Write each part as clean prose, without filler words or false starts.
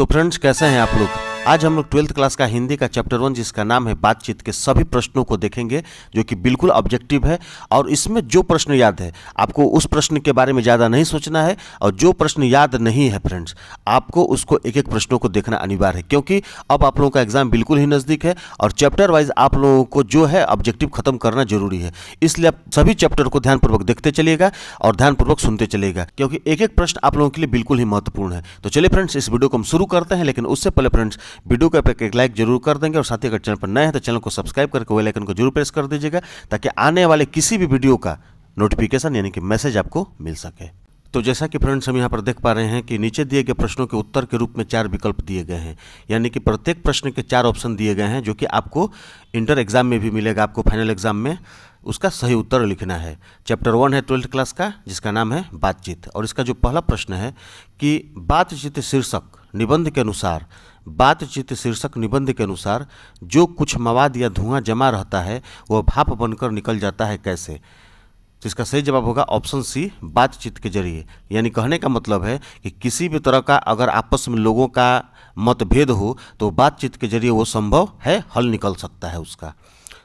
तो फ्रेंड्स, कैसे हैं आप लोग। आज हम लोग 12th क्लास का हिंदी का चैप्टर 1 जिसका नाम है बातचीत के सभी प्रश्नों को देखेंगे, जो कि बिल्कुल ऑब्जेक्टिव है। और इसमें जो प्रश्न याद है आपको उस प्रश्न के बारे में ज़्यादा नहीं सोचना है, और जो प्रश्न याद नहीं है फ्रेंड्स आपको उसको एक एक प्रश्नों को देखना अनिवार्य है, क्योंकि अब आप लोगों का एग्जाम बिल्कुल ही नज़दीक है और चैप्टर वाइज आप लोगों को जो है ऑब्जेक्टिव खत्म करना जरूरी है। इसलिए आप सभी चैप्टर को ध्यानपूर्वक देखते चलिएगा और ध्यानपूर्वक सुनते चलिएगा, क्योंकि एक एक प्रश्न आप लोगों के लिए बिल्कुल ही महत्वपूर्ण है। तो चलिए फ्रेंड्स, इस वीडियो को हम शुरू करते हैं, लेकिन उससे पहले फ्रेंड्स वीडियो को एक लाइक जरूर कर देंगे, और साथ ही अगर चैनल पर नए हैं तो चैनल को सब्सक्राइब करके बेल आइकन को जरूर प्रेस कर दीजिएगा, ताकि आने वाले किसी भी वीडियो का नोटिफिकेशन यानी कि मैसेज आपको मिल सके। तो जैसा कि फ्रेंड्स हम यहाँ पर देख पा रहे हैं कि नीचे दिए गए प्रश्नों के उत्तर के रूप में 4 विकल्प दिए गए हैं, यानी कि प्रत्येक प्रश्न के 4 ऑप्शन दिए गए हैं, जो कि आपको इंटर एग्जाम में भी मिलेगा। आपको फाइनल एग्जाम में उसका सही उत्तर लिखना है। चैप्टर 1 है 12th क्लास का, जिसका नाम है बातचीत। और इसका जो पहला प्रश्न है कि बातचीत शीर्षक निबंध के अनुसार, बातचीत शीर्षक निबंध के अनुसार जो कुछ मवाद या धुआं जमा रहता है वह भाप बनकर निकल जाता है कैसे। तो इसका सही जवाब होगा ऑप्शन सी, बातचीत के जरिए। यानी कहने का मतलब है कि किसी भी तरह का अगर आपस में लोगों का मतभेद हो तो बातचीत के जरिए वो संभव है, हल निकल सकता है उसका।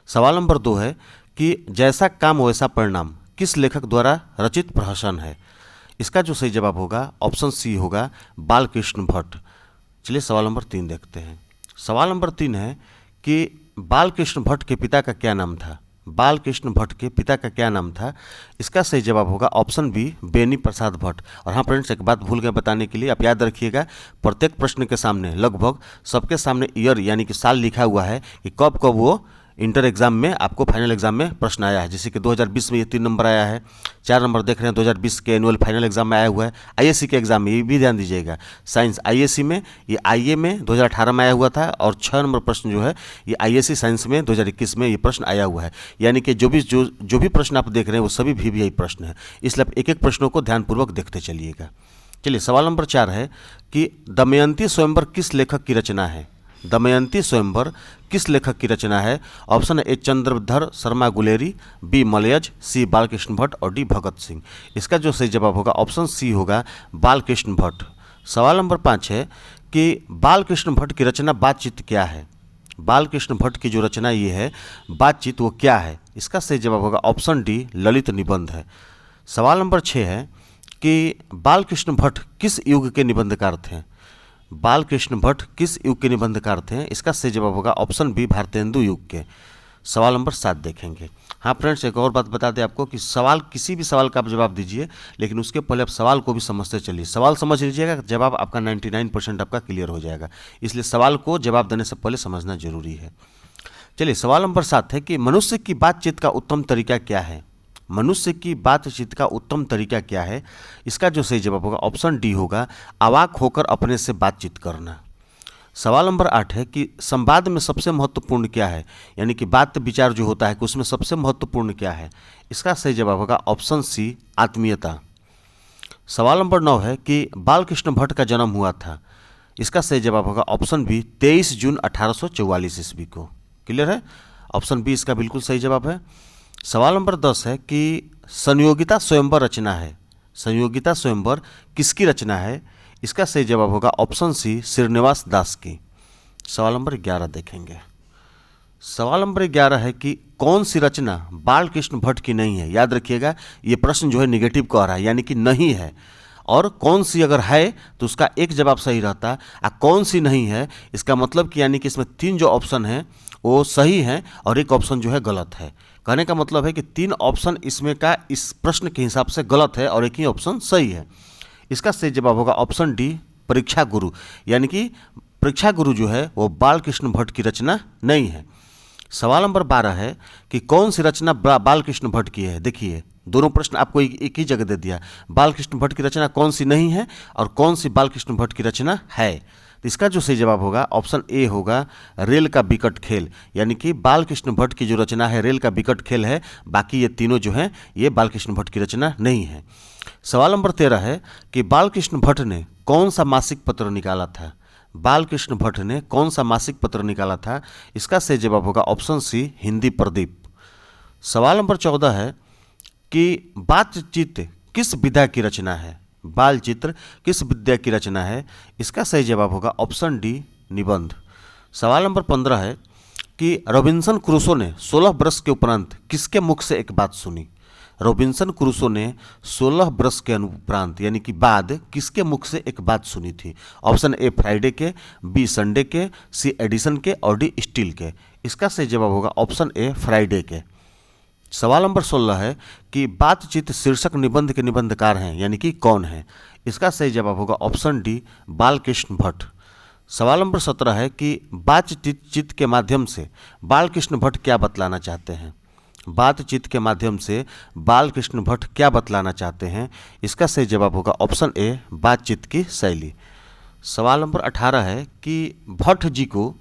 सवाल नंबर 2 है कि जैसा काम वैसा परिणाम किस लेखक द्वारा रचित प्रहसन है। इसका जो सही जवाब होगा ऑप्शन सी होगा, बालकृष्ण भट्ट। चलिए सवाल नंबर 3 देखते हैं। सवाल नंबर 3 है कि बालकृष्ण भट्ट के पिता का क्या नाम था। बालकृष्ण भट्ट के पिता का क्या नाम था। इसका सही जवाब होगा ऑप्शन बी, बेनी प्रसाद भट्ट। और हाँ फ्रेंड्स, एक बात भूल गए बताने के लिए, आप याद रखिएगा प्रत्येक प्रश्न के सामने लगभग सबके सामने ईयर यानी कि साल लिखा हुआ है कि कब कब वो इंटर एग्जाम में आपको फाइनल एग्जाम में प्रश्न आया है। जैसे कि 2020 में ये 3 नंबर आया है, 4 नंबर देख रहे हैं 2020 के एनुअल फाइनल एग्जाम में आया हुआ है। आईएससी के एग्जाम में ये भी ध्यान दीजिएगा, साइंस आईएससी में, ये आईए में 2018 में आया हुआ था, और 6 नंबर प्रश्न जो है ये आईएससी साइंस में 2021 में ये प्रश्न आया हुआ है। यानी कि जो भी प्रश्न आप देख रहे हैं वो सभी VVI प्रश्न है, इसलिए आप एक एक प्रश्नों को ध्यानपूर्वक देखते चलिएगा। चलिए सवाल नंबर 4 है कि दमयंती स्वयंवर किस लेखक की रचना है। दमयंती स्वयंवर किस लेखक की रचना है। Option A, Chandradhar Sharma Guleri, B, Malayaj, C, Balkrishna Bhatt और डी, भगत सिंह। इसका जो सही जवाब होगा ऑप्शन सी होगा, बालकृष्ण भट्ट। सवाल नंबर 5 है कि बालकृष्ण भट्ट की रचना बातचीत क्या है। बालकृष्ण भट्ट की जो रचना ये है बातचीत, वो क्या है। इसका सही जवाब होगा ऑप्शन डी, ललित निबंध है। सवाल नंबर 6 है कि बालकृष्ण भट्ट किस युग के निबंधकार थे। बालकृष्ण भट्ट किस युग के निबंधकार थे। इसका सही जवाब होगा ऑप्शन बी, भारतेंदु युग के। सवाल नंबर 7 देखेंगे। हाँ फ्रेंड्स, एक और बात बता दें आपको कि सवाल, किसी भी सवाल का आप जवाब दीजिए, लेकिन उसके पहले आप सवाल को भी समझते चलिए। सवाल समझ लीजिएगा, जवाब आपका 99% आपका क्लियर हो जाएगा, इसलिए सवाल को जवाब देने से पहले समझना जरूरी है। चलिए सवाल नंबर 7 है कि मनुष्य की बातचीत का उत्तम तरीका क्या है। मनुष्य की बातचीत का उत्तम तरीका क्या है। इसका जो सही जवाब होगा ऑप्शन डी होगा, अवाक होकर अपने से बातचीत करना। सवाल नंबर 8 है कि संवाद में सबसे महत्वपूर्ण क्या है, यानी कि बात विचार जो होता है कि उसमें सबसे महत्वपूर्ण क्या है। इसका सही जवाब होगा ऑप्शन सी, आत्मीयता। सवाल नंबर 9 है कि बालकृष्ण भट्ट का जन्म हुआ था। इसका सही जवाब होगा ऑप्शन बी, 23 जून 1844 ईस्वी को। क्लियर है, ऑप्शन बी इसका बिल्कुल सही जवाब है। सवाल नंबर 10 है कि संयोगिता स्वयंवर रचना है। संयोगिता स्वयंवर किसकी रचना है। इसका सही जवाब होगा ऑप्शन सी, श्रीनिवास दास की। सवाल नंबर 11 देखेंगे। सवाल नंबर 11 है कि कौन सी रचना बालकृष्ण भट्ट की नहीं है। याद रखिएगा ये प्रश्न जो है निगेटिव कह रहा है, यानी कि नहीं है, और कौन सी अगर है तो उसका एक जवाब सही रहता है, और कौन सी नहीं है इसका मतलब कि यानी कि इसमें 3 जो ऑप्शन हैं वो सही हैं और एक ऑप्शन जो है गलत है। कहने का मतलब है कि 3 ऑप्शन इसमें का इस प्रश्न के हिसाब से गलत है और एक ही ऑप्शन सही है। इसका सही जवाब होगा ऑप्शन डी, परीक्षा गुरु। यानी कि परीक्षा गुरु जो है वो बालकृष्ण भट्ट की रचना नहीं है। सवाल नंबर 12 है कि कौन सी रचना बालकृष्ण भट्ट की है। देखिए दोनों प्रश्न आपको एक ही जगह दे दिया, बालकृष्ण भट्ट की रचना कौन सी नहीं है और कौन सी बालकृष्ण भट्ट की रचना है। तो इसका जो सही जवाब होगा ऑप्शन ए होगा, रेल का बिकट खेल। यानी कि बालकृष्ण भट्ट की जो रचना है रेल का बिकट खेल है, बाकी ये तीनों जो हैं ये बालकृष्ण भट्ट की रचना नहीं है। सवाल नंबर 13 है कि बालकृष्ण भट्ट ने कौन सा मासिक पत्र निकाला था। बालकृष्ण भट्ट ने कौन सा मासिक पत्र निकाला था। इसका सही जवाब होगा ऑप्शन सी, हिंदी प्रदीप। सवाल नंबर 14 है कि बातचीत किस विधा की रचना है। बाल चित्र किस विद्या की रचना है? इसका सही जवाब होगा ऑप्शन डी, निबंध। सवाल नंबर 15 है कि रॉबिन्सन क्रूसो ने 16 वर्ष के उपरांत किसके मुख से एक बात सुनी? रॉबिन्सन क्रूसो ने 16 वर्ष के उपरांत यानी कि बाद किसके मुख से एक बात सुनी थी? ऑप्शन ए फ्राइडे के, बी संडे के, सी एडिसन के और डी स्टील के। इसका सही जवाब होगा ऑप्शन ए, फ्राइडे के। सवाल नंबर 16 है कि बातचीत शीर्षक निबंध के निबंधकार हैं यानी कि कौन है? इसका सही जवाब होगा ऑप्शन डी, बालकृष्ण भट्ट। सवाल नंबर 17 है कि बातचीत के माध्यम से बालकृष्ण भट्ट क्या बतलाना चाहते हैं? बातचीत के माध्यम से बालकृष्ण भट्ट क्या बतलाना चाहते हैं? इसका सही जवाब होगा ऑप्शन ए, बातचीत की शैली। सवाल नंबर 18 है कि भट्ट जी को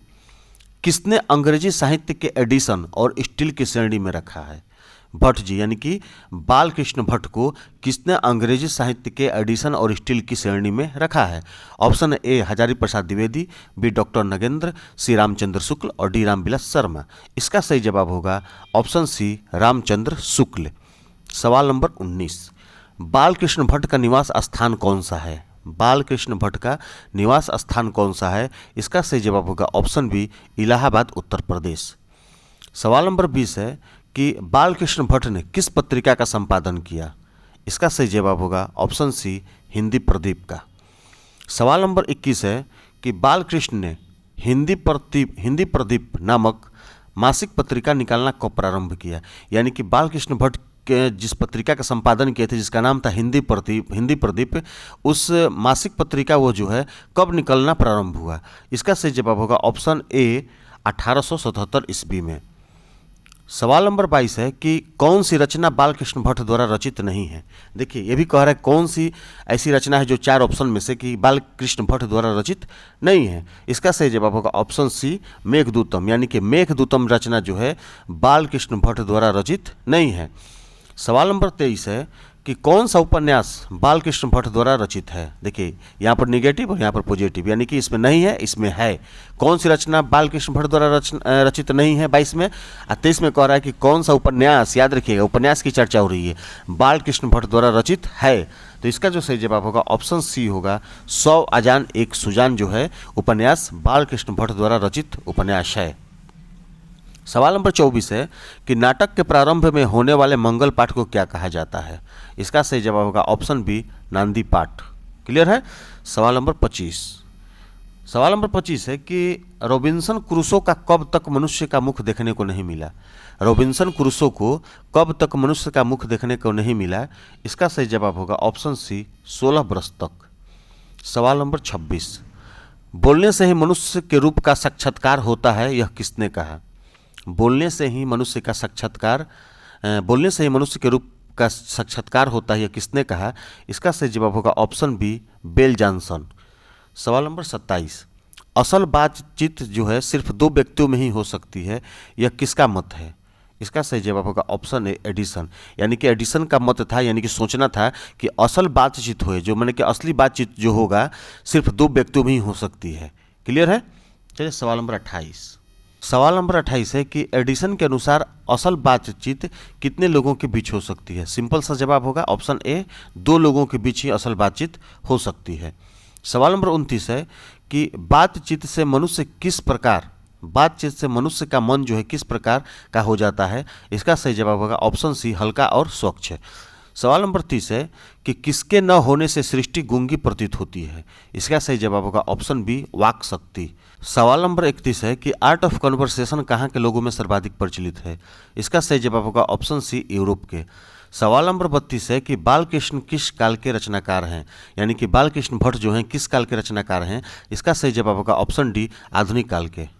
किसने अंग्रेजी साहित्य के एडिशन और स्टील की श्रेणी में रखा है? भट्ट जी यानी कि बालकृष्ण भट्ट को किसने अंग्रेजी साहित्य के एडिशन और स्टील की श्रेणी में रखा है? Option A, Hazari Prasad Dwivedi, B doctor Nagendra, C Ramchandra Shukla और डी रामविलास शर्मा। इसका सही जवाब होगा ऑप्शन सी, रामचंद्र शुक्ल। सवाल नंबर 19, बालकृष्ण भट्ट का निवास स्थान कौन सा है? बालकृष्ण भट्ट का निवास स्थान कौन सा है? इसका सही जवाब होगा ऑप्शन बी, इलाहाबाद, उत्तर प्रदेश। सवाल नंबर 20 है कि बालकृष्ण भट्ट ने किस पत्रिका का संपादन किया? इसका सही जवाब होगा ऑप्शन सी, हिंदी प्रदीप का। सवाल नंबर 21 है कि बालकृष्ण ने हिंदी प्रदीप नामक मासिक पत्रिका निकालना कब प्रारंभ किया? यानी कि बालकृष्ण भट्ट के जिस पत्रिका का संपादन किए थे जिसका नाम था हिंदी प्रदीप, उस मासिक पत्रिका वो जो है कब निकलना प्रारंभ हुआ? इसका सही जवाब होगा ऑप्शन ए, 1877 ईस्वी में। सवाल नंबर 22 है कि कौन सी रचना बालकृष्ण भट्ट द्वारा रचित नहीं है? देखिए ये भी कह रहा है कौन सी ऐसी रचना है जो 4 ऑप्शन में से कि बालकृष्ण भट्ट द्वारा रचित नहीं है। इसका सही जवाब होगा ऑप्शन सी, मेघदूतम, यानी कि मेघदूतम रचना जो है बालकृष्ण भट्ट द्वारा रचित नहीं है। सवाल नंबर 23 है कि कौन सा उपन्यास बालकृष्ण भट्ट द्वारा रचित है? देखिए यहाँ पर निगेटिव और यहाँ पर पॉजिटिव, यानी कि इसमें नहीं है, इसमें है। कौन सी रचना बालकृष्ण भट्ट द्वारा रचित नहीं है 22 में, और 23 में कह रहा है कि कौन सा उपन्यास, याद रखिएगा उपन्यास की चर्चा हो रही है, बालकृष्ण भट्ट द्वारा रचित है। तो इसका जो सही जवाब होगा ऑप्शन सी होगा, 100 अजान एक सुजान जो है उपन्यास बालकृष्ण भट्ट द्वारा रचित उपन्यास है। सवाल नंबर 24 है कि नाटक के प्रारंभ में होने वाले मंगल पाठ को क्या कहा जाता है? इसका सही जवाब होगा ऑप्शन बी, नांदी पाठ। क्लियर है? सवाल नंबर 25 है कि रॉबिन्सन क्रूसो का कब तक मनुष्य का मुख देखने को नहीं मिला? रॉबिन्सन क्रूसो को कब तक मनुष्य का मुख देखने को नहीं मिला? इसका सही जवाब होगा ऑप्शन सी, 16 वर्ष तक। सवाल नंबर 26, बोलने से ही मनुष्य के रूप का साक्षात्कार होता है, यह किसने कहा? बोलने से ही मनुष्य के रूप का साक्षात्कार होता है, यह किसने कहा? इसका सही जवाब होगा ऑप्शन बी, बेल जॉनसन। सवाल नंबर 27, असल बातचीत जो है सिर्फ 2 व्यक्तियों में ही हो सकती है, यह किसका मत है? इसका सही जवाब होगा ऑप्शन ए, एडिसन। यानी कि एडिसन का मत था, यानी कि सोचना था कि असल बातचीत हो, जो मैंने कि असली बातचीत जो होगा सिर्फ 2 व्यक्तियों में ही हो सकती है। क्लियर है? चलिए सवाल नंबर 28 है कि एडिसन के अनुसार असल बातचीत कितने लोगों के बीच हो सकती है? सिंपल सा जवाब होगा ऑप्शन ए, 2 लोगों के बीच ही असल बातचीत हो सकती है। सवाल नंबर 29 है कि बातचीत से मनुष्य का मन जो है किस प्रकार का हो जाता है? इसका सही जवाब होगा ऑप्शन सी, हल्का और स्वच्छ। सवाल नंबर 30 है कि किसके न होने से सृष्टि गूंगी प्रतीत होती है? इसका सही जवाब होगा ऑप्शन बी, वाक शक्ति। सवाल नंबर 31 है कि आर्ट ऑफ कन्वर्सेशन कहाँ के लोगों में सर्वाधिक प्रचलित है? इसका सही जवाब होगा ऑप्शन सी, यूरोप के। सवाल नंबर 32 है कि बालकृष्ण किस काल के रचनाकार हैं? यानी कि बालकृष्ण भट्ट जो हैं किस काल के रचनाकार हैं? इसका सही जवाब होगा ऑप्शन डी, आधुनिक काल के।